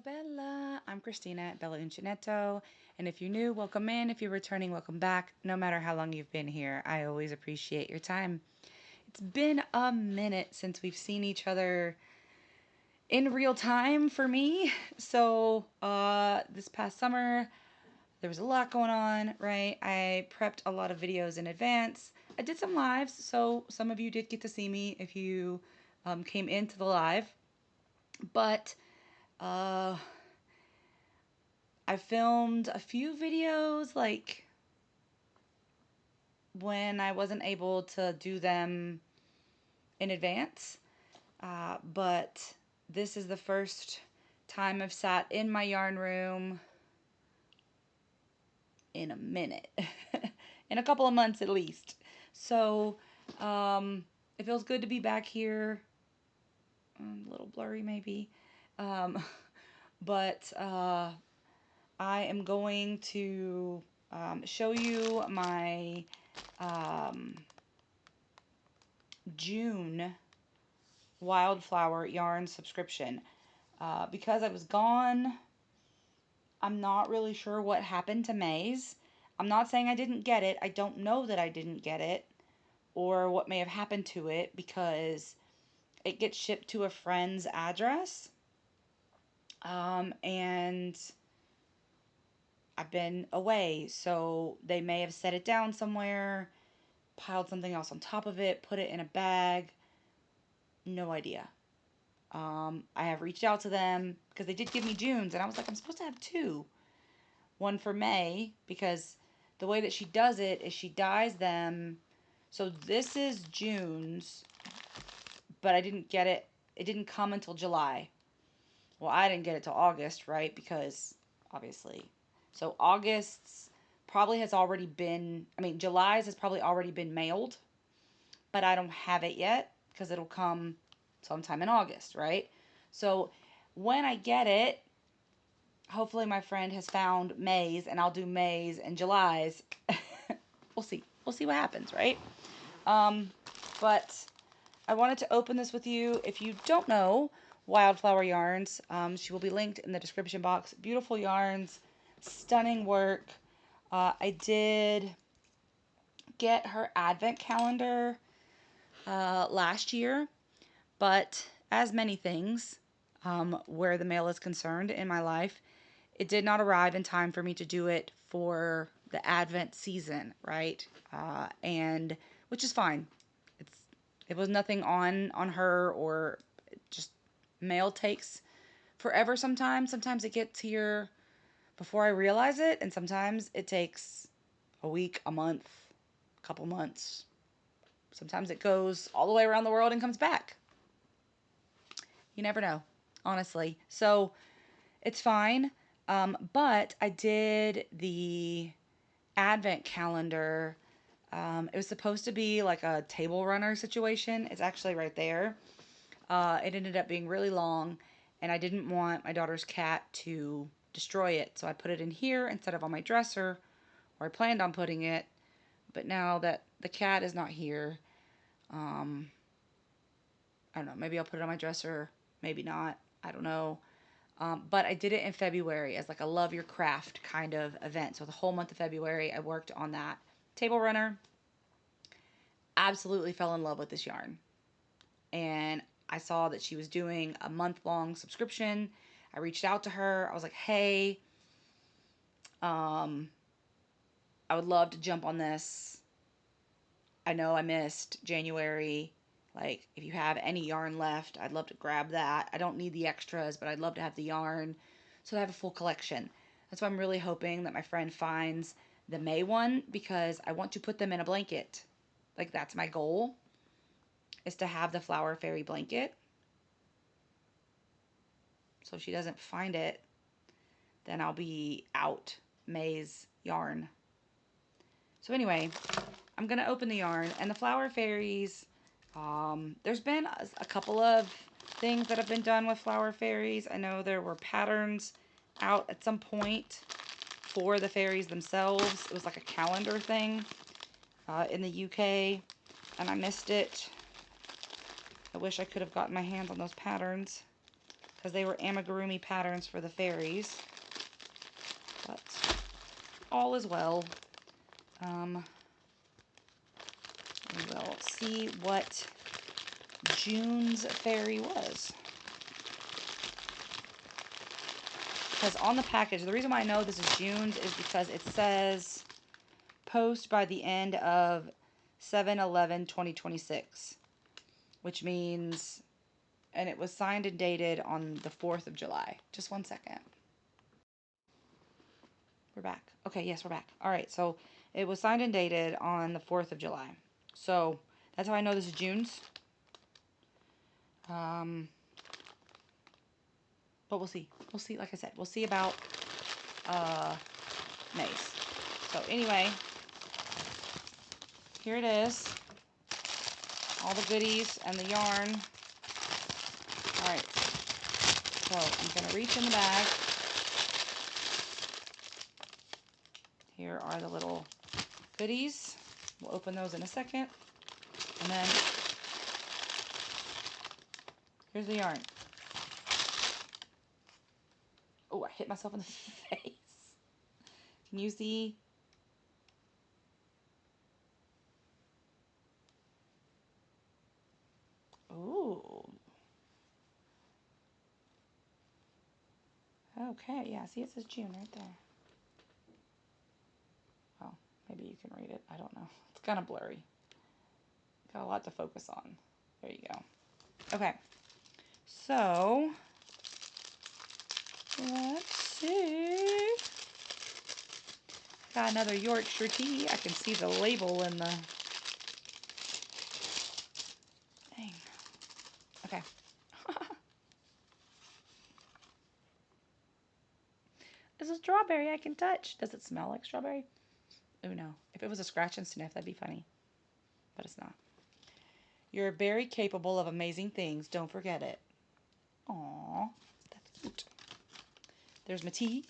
Bella. I'm Christina at Bella Uncinetto, and if you're new, welcome in. If you're returning, welcome back. No matter how long you've been here, I always appreciate your time. It's been a minute since we've seen each other in real time for me. So, this past summer, there was a lot going on, right? I prepped a lot of videos in advance. I did some lives, so some of you did get to see me if you came into the live. But uh, I filmed a few videos like when I wasn't able to do them in advance. But this is the first time I've sat in my yarn room in a minute, in a couple of months at least. So it feels good to be back here. A little blurry maybe. Um, but I am going to show you my June wildflower yarn subscription. Because I was gone, I'm not really sure what happened to May's. I'm not saying I didn't get it. I don't know that I didn't get it or what may have happened to it because it gets shipped to a friend's address. And I've been away, so they may have set it down somewhere, piled something else on top of it, put it in a bag. No idea. I have reached out to them because they did give me June's, and I was like, I'm supposed to have two. One for May, because the way that she does it is she dyes them. So this is June's, but I didn't get it. It didn't come until July. Well, I didn't get it till August, right? Because obviously. So August's probably has already been, July's has probably already been mailed, but I don't have it yet because it'll come sometime in August, right? So when I get it, hopefully my friend has found May's and I'll do May's and July's. We'll see. We'll see what happens, right? But I wanted to open this with you. If you don't know Wildflower Yarns, she will be linked in the description box. Beautiful yarns, stunning work. I did get her advent calendar last year, but as many things where the mail is concerned in my life, it did not arrive in time for me to do it for the Advent season, right? And which is fine. It was nothing on her, or just mail takes forever sometimes. Sometimes it gets here before I realize it, and sometimes it takes a week, a month, a couple months. Sometimes it goes all the way around the world and comes back. You never know, honestly. So it's fine. But I did the advent calendar. It was supposed to be like a table runner situation. It's actually right there. It ended up being really long, and I didn't want my daughter's cat to destroy it. So I put it in here instead of on my dresser, where I planned on putting it. But now that the cat is not here, I don't know, maybe I'll put it on my dresser, maybe not, I don't know. But I did it in February as like a love your craft kind of event. So the whole month of February, I worked on that table runner. Absolutely fell in love with this yarn. And I saw that she was doing a month-long subscription. I reached out to her. I was like, hey, I would love to jump on this. I know I missed January. Like, if you have any yarn left, I'd love to grab that. I don't need the extras, but I'd love to have the yarn so I have a full collection. That's why I'm really hoping that my friend finds the May one, because I want to put them in a blanket. Like, that's my goal, is to have the Flower Fairy blanket. So if she doesn't find it, then I'll be out May's yarn. So anyway, I'm going to open the yarn. And the Flower Fairies, there's been a couple of things that have been done with Flower Fairies. I know there were patterns out at some point for the fairies themselves. It was like a calendar thing in the UK, and I missed it. I wish I could have gotten my hands on those patterns. because they were amigurumi patterns for the fairies. But all is well. We will see what June's fairy was. Because on the package, the reason why I know this is June's is because it says post by the end of 7/11/2026, which means, and it was signed and dated on the 4th of July. Just one second. We're back. Okay, yes, we're back. All right, so it was signed and dated on the 4th of July. So that's how I know this is June's. But we'll see. We'll see, like I said, we'll see about May's. So anyway, here it is. All the goodies and the yarn. Alright, so I'm going to reach in the bag. Here are the little goodies. We'll open those in a second. And then, here's the yarn. Oh, I hit myself in the face. Can you see? Ooh. Okay, yeah, see it says June right there. Oh, maybe you can read it. I don't know. It's kind of blurry. Got a lot to focus on. There you go. Okay, so let's see. Got another Yorkshire tea. I can see the label in the... Dang. Okay. It's a strawberry I can touch. Does it smell like strawberry? Oh no. If it was a scratch and sniff, that'd be funny. But it's not. You're very capable of amazing things. Don't forget it. Aww. That's cute. There's my tea.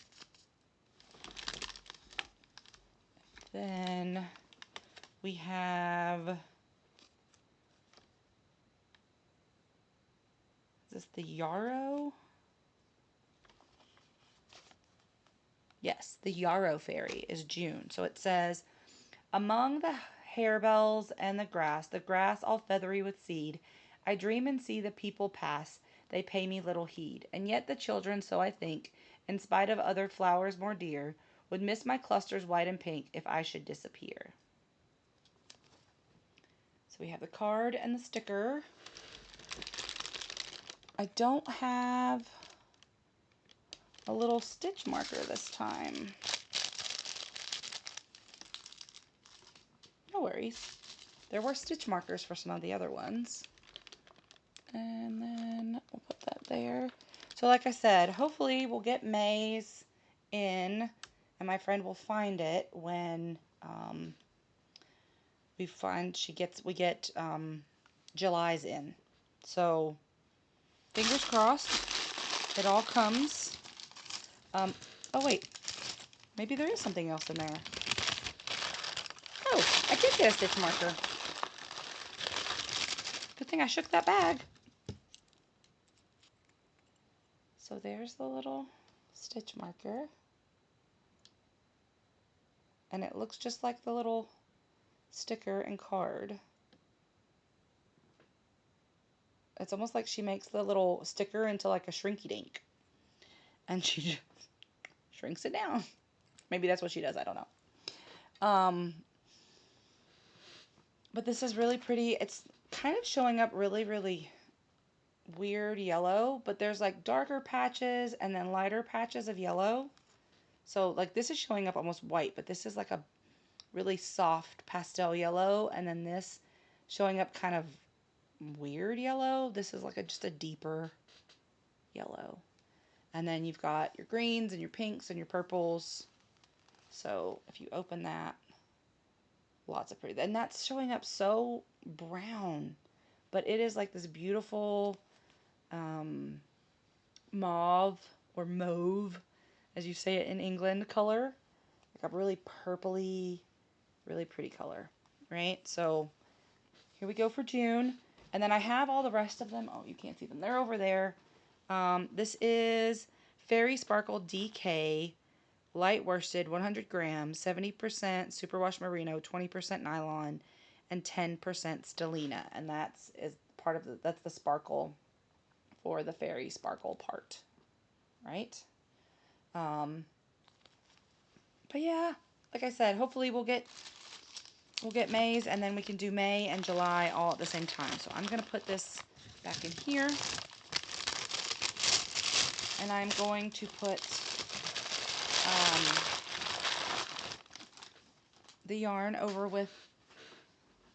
Then we have... Is this the Yarrow? Yes, the Yarrow fairy is June. So it says, among the harebells and the grass all feathery with seed, I dream and see the people pass, they pay me little heed. And yet the children, so I think, in spite of other flowers more dear, would miss my clusters white and pink if I should disappear. So we have the card and the sticker. I don't have a little stitch marker this time. No worries. There were stitch markers for some of the other ones. And then we'll put that there. So like I said, hopefully we'll get May's in and my friend will find it when we get July's in. So fingers crossed it all comes. Oh wait, maybe there is something else in there. Oh, I did get a stitch marker. Good thing I shook that bag. So there's the little stitch marker. And it looks just like the little sticker and card. It's almost like she makes the little sticker into like a shrinky dink. And she just shrinks it down. Maybe that's what she does, I don't know. But this is really pretty. It's kind of showing up really, really weird yellow, but there's like darker patches and then lighter patches of yellow. So like this is showing up almost white, but this is like a really soft pastel yellow, and then this showing up kind of weird yellow. This is like just a deeper yellow. And then you've got your greens and your pinks and your purples. So if you open that, lots of pretty. And that's showing up so brown, but it is like this beautiful mauve or mauve, as you say it in England, color. Like a really purpley, really pretty color, right? So here we go for June. And then I have all the rest of them. Oh, you can't see them. They're over there. This is Fairy Sparkle DK light worsted 100 grams, 70% superwash merino, 20% nylon, and 10% stellina. And is part of that's the sparkle for the Fairy Sparkle part, right? Um, but yeah, like I said, hopefully we'll get May's, and then we can do May and July all at the same time. So I'm gonna put this back in here, and I'm going to put the yarn over with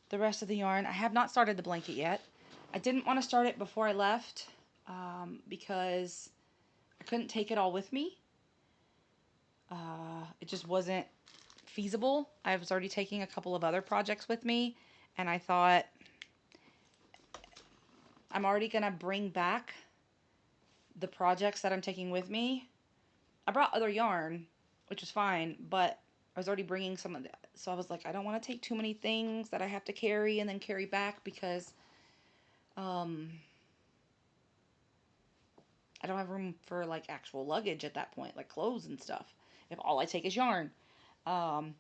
the rest of the yarn. I have not started the blanket yet. I didn't want to start it before I left because I couldn't take it all with me. It just wasn't feasible. I was already taking a couple of other projects with me, and I thought I'm already gonna bring back the projects that I'm taking with me. I brought other yarn, which was fine, but I was already bringing some of that. So I was like, I don't want to take too many things that I have to carry and then carry back because I don't have room for like actual luggage at that point, like clothes and stuff, if all I take is yarn. Um,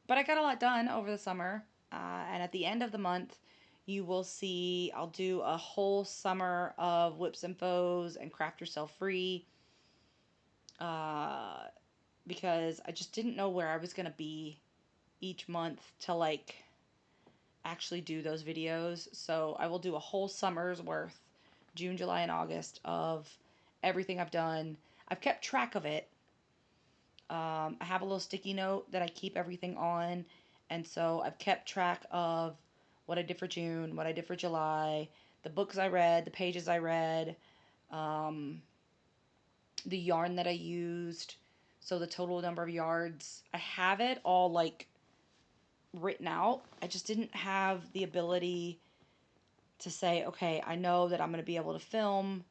but I got a lot done over the summer. And at the end of the month, you will see I'll do a whole summer of whips and foes and craft yourself free. Because I just didn't know where I was going to be each month to like actually do those videos. So I will do a whole summer's worth, June, July, and August, of everything I've done. I've kept track of it. I have a little sticky note that I keep everything on. And so I've kept track of what I did for June, what I did for July, the books I read, the pages I read, um, the yarn that I used. So the total number of yards. I have it all like written out. I just didn't have the ability to say, okay, I know that I'm going to be able to film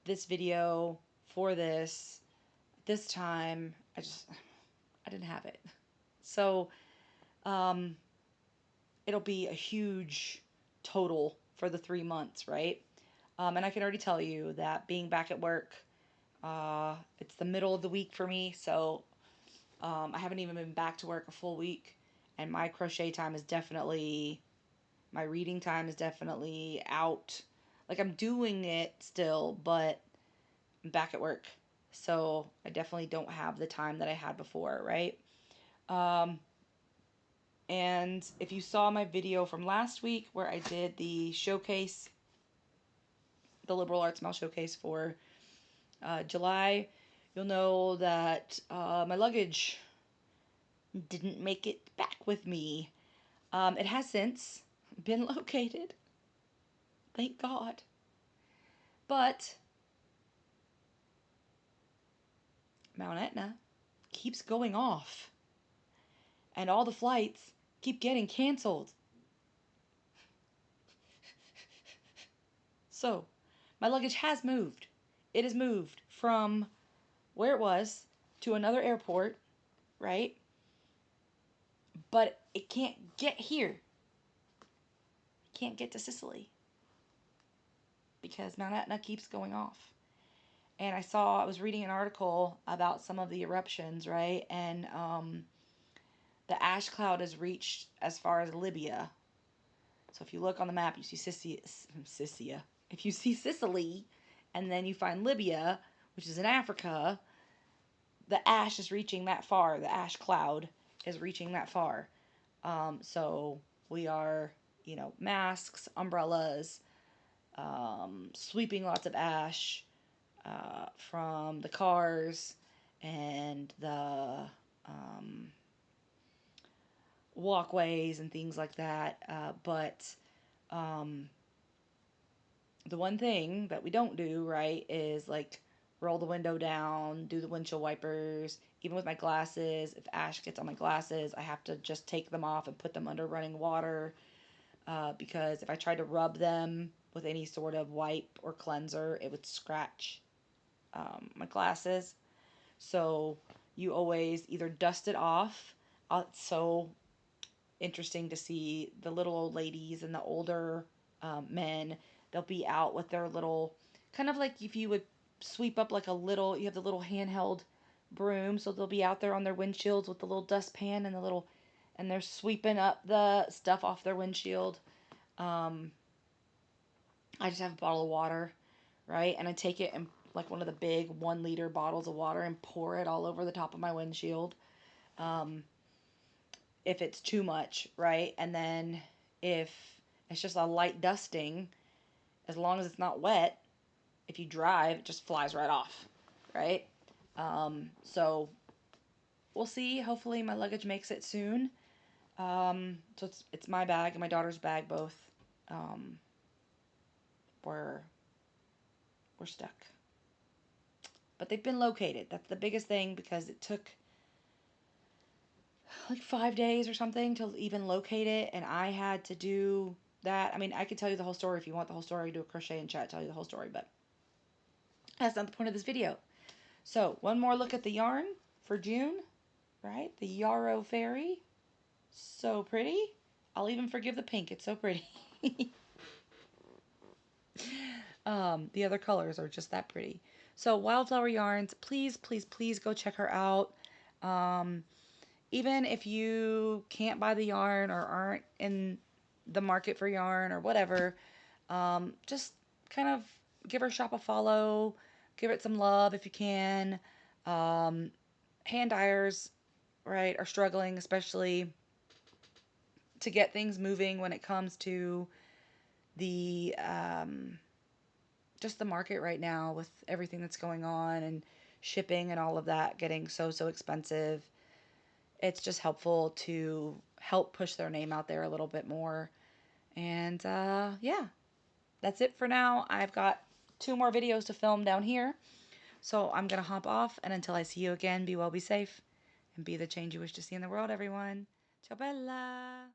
this video for this time. I didn't have it. So, um, it'll be a huge total for the 3 months, right? And I can already tell you that being back at work, it's the middle of the week for me, so I haven't even been back to work a full week, and my crochet time is definitely, my reading time is definitely out. Like I'm doing it still, but I'm back at work, so I definitely don't have the time that I had before, right? Um, and if you saw my video from last week where I did the showcase, the Liberal Arts Mail showcase for July, you'll know that my luggage didn't make it back with me. It has since been located. Thank God. But Mount Etna keeps going off, and all the flights keep getting canceled. So, my luggage has moved. It has moved from where it was to another airport, right? But it can't get here. It can't get to Sicily because Mount Etna keeps going off. And I was reading an article about some of the eruptions, right? And the ash cloud has reached as far as Libya. So if you look on the map, you see Sicily. If you see Sicily, and then you find Libya, which is in Africa, the ash is reaching that far. The ash cloud is reaching that far. So we are, masks, umbrellas, sweeping lots of ash from the cars and the walkways and things like that. But the one thing that we don't do, right, is like roll the window down, do the windshield wipers. Even with my glasses, if ash gets on my glasses, I have to just take them off and put them under running water. Because if I tried to rub them with any sort of wipe or cleanser, it would scratch my glasses. So you always either dust it off. It's so interesting to see the little old ladies and the older men. They'll be out with their little, kind of like if you would sweep up like a little, you have the little handheld broom, so they'll be out there on their windshields with the little dustpan and the little, and they're sweeping up the stuff off their windshield. Um, I just have a bottle of water, right? And I take it and like one of the big 1 liter bottles of water and pour it all over the top of my windshield. Um, if it's too much, right? And then if it's just a light dusting, as long as it's not wet, if you drive, it just flies right off, right? So we'll see. Hopefully, my luggage makes it soon. So it's my bag and my daughter's bag both. Um, we're we're stuck, but they've been located. That's the biggest thing because it took like 5 days or something to even locate it, and I had to do that. I mean, I could tell you the whole story if you want the whole story. Do a crochet and chat, tell you the whole story, but that's not the point of this video. So one more look at the yarn for June, right? The Yarrow Fairy, so pretty. I'll even forgive the pink. It's so pretty. The other colors are just that pretty. So Wildflower Yarns, please, please, please go check her out. Um, Even if you can't buy the yarn or aren't in the market for yarn or whatever, just kind of give her shop a follow, give it some love if you can. Um, Hand dyers, right, are struggling, especially to get things moving when it comes to the just the market right now with everything that's going on and shipping and all of that getting so expensive. It's just helpful to help push their name out there a little bit more. And yeah, that's it for now. I've got 2 more videos to film down here. So I'm going to hop off. And until I see you again, be well, be safe, and be the change you wish to see in the world, everyone. Ciao, bella.